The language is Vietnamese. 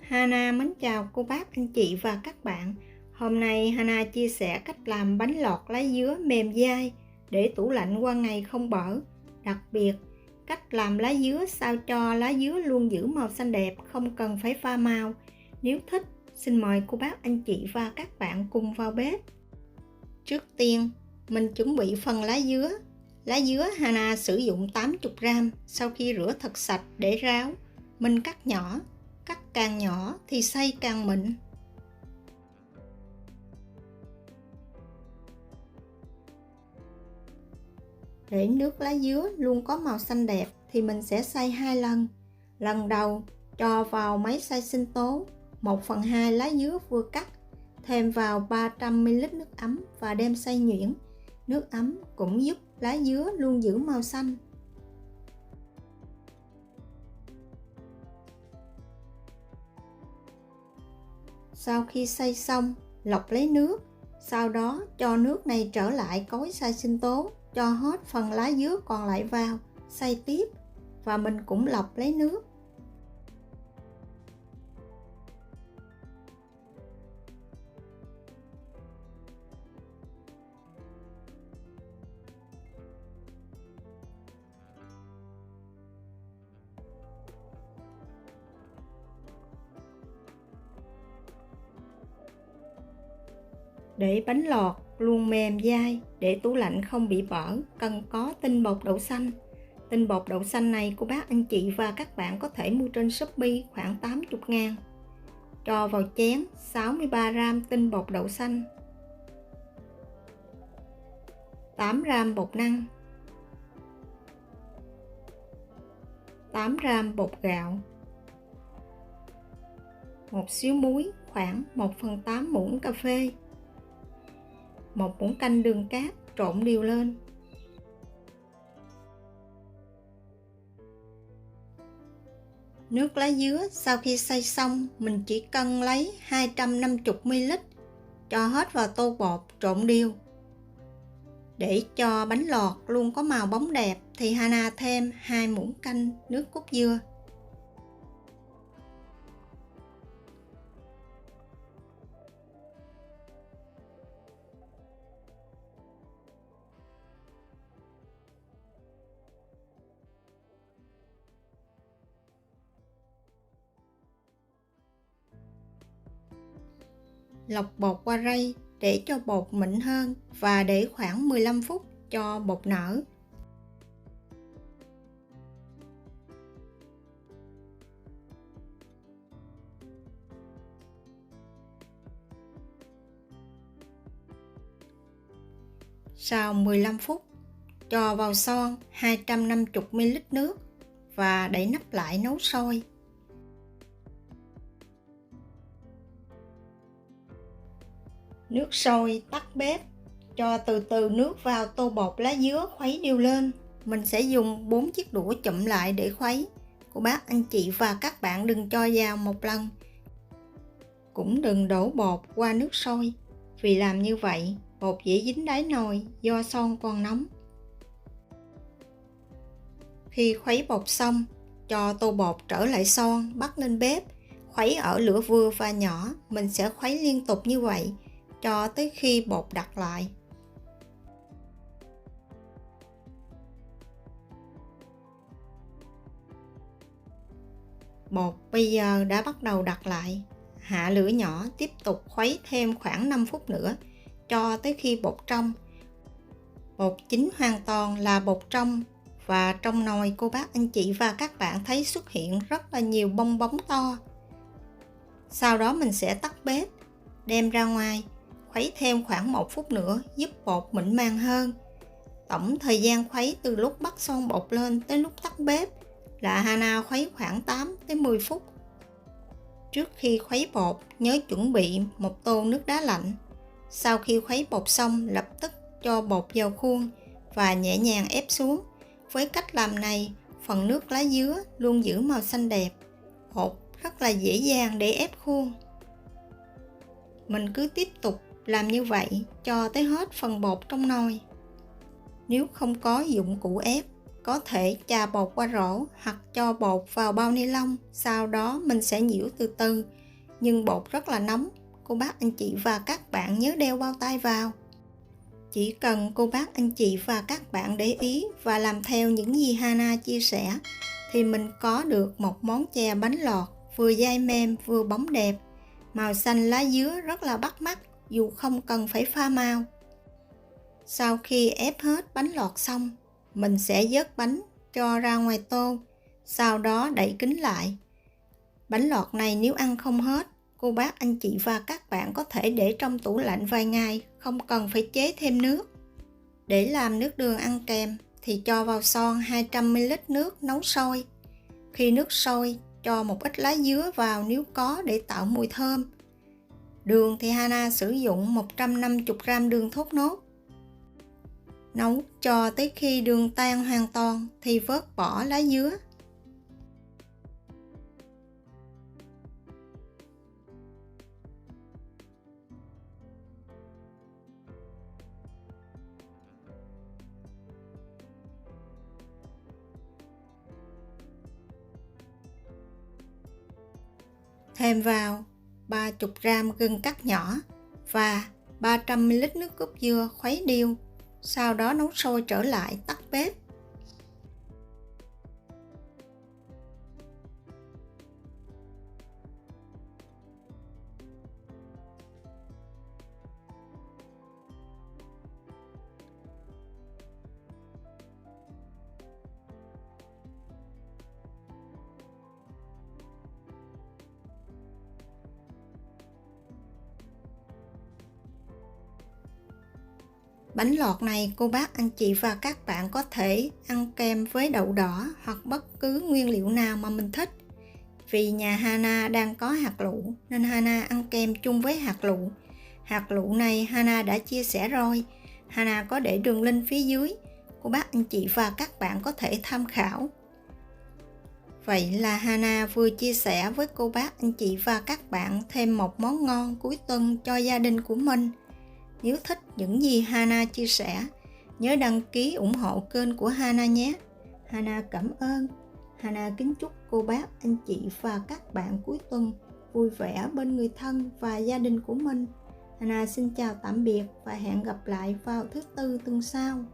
Hana mến chào cô bác, anh chị và các bạn. Hôm nay Hana chia sẻ cách làm bánh lọt lá dứa mềm dai để tủ lạnh qua ngày không bở. Đặc biệt, cách làm lá dứa sao cho lá dứa luôn giữ màu xanh đẹp, không cần phải pha màu. Nếu thích, xin mời cô bác, anh chị và các bạn cùng vào bếp. Trước tiên, mình chuẩn bị phần lá dứa. Lá dứa Hana sử dụng 80g, sau khi rửa thật sạch để ráo. Mình cắt nhỏ, cắt càng nhỏ thì xay càng mịn. Để nước lá dứa luôn có màu xanh đẹp thì mình sẽ xay 2 lần. Lần đầu cho vào máy xay sinh tố 1/2 lá dứa vừa cắt, thêm vào 300ml nước ấm và đem xay nhuyễn. Nước ấm cũng giúp lá dứa luôn giữ màu xanh. Sau khi xay xong, lọc lấy nước, sau đó cho nước này trở lại cối xay sinh tố, cho hết phần lá dứa còn lại vào, xay tiếp và mình cũng lọc lấy nước. Để bánh lọt luôn mềm dai, để tủ lạnh không bị bở, cần có tinh bột đậu xanh. Tinh bột đậu xanh này của bác, anh chị và các bạn có thể mua trên Shopee khoảng 80.000. Cho vào chén 63g tinh bột đậu xanh, 8g bột năng, 8g bột gạo, một xíu muối khoảng 1/8 muỗng cà phê, 1 muỗng canh đường cát, trộn đều lên. Nước lá dứa sau khi xay xong, mình chỉ cân lấy 250ml, cho hết vào tô bột, trộn đều. Để cho bánh lọt luôn có màu bóng đẹp thì Hana thêm 2 muỗng canh nước cốt dừa. Lọc bột qua rây để cho bột mịn hơn và để khoảng 15 phút cho bột nở. Sau 15 phút, cho vào son 250ml nước và đậy nắp lại nấu sôi. Nước sôi, tắt bếp, cho từ từ nước vào tô bột lá dứa, khuấy đều lên. Mình sẽ dùng 4 chiếc đũa chụm lại để khuấy. Cô bác, anh chị và các bạn đừng cho vào một lần. Cũng đừng đổ bột qua nước sôi, vì làm như vậy bột dễ dính đáy nồi do son còn nóng. Khi khuấy bột xong, cho tô bột trở lại son, bắt lên bếp, khuấy ở lửa vừa và nhỏ. Mình sẽ khuấy liên tục như vậy cho tới khi bột đặc lại. Bột bây giờ đã bắt đầu đặc lại. Hạ lửa nhỏ, tiếp tục khuấy thêm khoảng 5 phút nữa cho tới khi bột trong. Bột chín hoàn toàn là bột trong, và trong nồi cô bác, anh chị và các bạn thấy xuất hiện rất là nhiều bong bóng to. Sau đó mình sẽ tắt bếp, đem ra ngoài, khuấy thêm khoảng 1 phút nữa giúp bột mịn màng hơn. Tổng thời gian khuấy từ lúc bắt son bột lên tới lúc tắt bếp là Hana khuấy khoảng 8 tới 10 phút. Trước khi khuấy bột, nhớ chuẩn bị một tô nước đá lạnh. Sau khi khuấy bột xong, lập tức cho bột vào khuôn và nhẹ nhàng ép xuống. Với cách làm này, phần nước lá dứa luôn giữ màu xanh đẹp. Bột rất là dễ dàng để ép khuôn. Mình cứ tiếp tục làm như vậy cho tới hết phần bột trong nồi. Nếu không có dụng cụ ép, có thể chà bột qua rổ hoặc cho bột vào bao ni lông, sau đó mình sẽ nhiễu từ từ. Nhưng bột rất là nóng, cô bác anh chị và các bạn nhớ đeo bao tay vào. Chỉ cần cô bác anh chị và các bạn để ý và làm theo những gì Hana chia sẻ thì mình có được một món chè bánh lọt vừa dai mềm vừa bóng đẹp. Màu xanh lá dứa rất là bắt mắt dù không cần phải pha màu. Sau khi ép hết bánh lọt xong, mình sẽ vớt bánh cho ra ngoài tô, sau đó đậy kín lại. Bánh lọt này nếu ăn không hết, cô bác anh chị và các bạn có thể để trong tủ lạnh vài ngày, không cần phải chế thêm nước. Để làm nước đường ăn kèm thì cho vào son 200ml nước nấu sôi. Khi nước sôi, cho một ít lá dứa vào nếu có để tạo mùi thơm. Đường thì Hana sử dụng 150g đường thốt nốt. Nấu cho tới khi đường tan hoàn toàn thì vớt bỏ lá dứa. Thêm vào 30g gừng cắt nhỏ và 300ml nước cốt dừa khuấy đều, sau đó nấu sôi trở lại, tắt bếp. Bánh lọt này cô bác anh chị và các bạn có thể ăn kèm với đậu đỏ hoặc bất cứ nguyên liệu nào mà mình thích. Vì nhà Hana đang có hạt lựu nên Hana ăn kèm chung với hạt lựu. Hạt lựu này Hana đã chia sẻ rồi. Hana có để đường link phía dưới. Cô bác anh chị và các bạn có thể tham khảo. Vậy là Hana vừa chia sẻ với cô bác anh chị và các bạn thêm một món ngon cuối tuần cho gia đình của mình. Nếu thích những gì Hana chia sẻ, nhớ đăng ký ủng hộ kênh của Hana nhé. Hana cảm ơn. Hana kính chúc cô bác, anh chị và các bạn cuối tuần vui vẻ bên người thân và gia đình của mình. Hana xin chào tạm biệt và hẹn gặp lại vào thứ Tư tuần sau.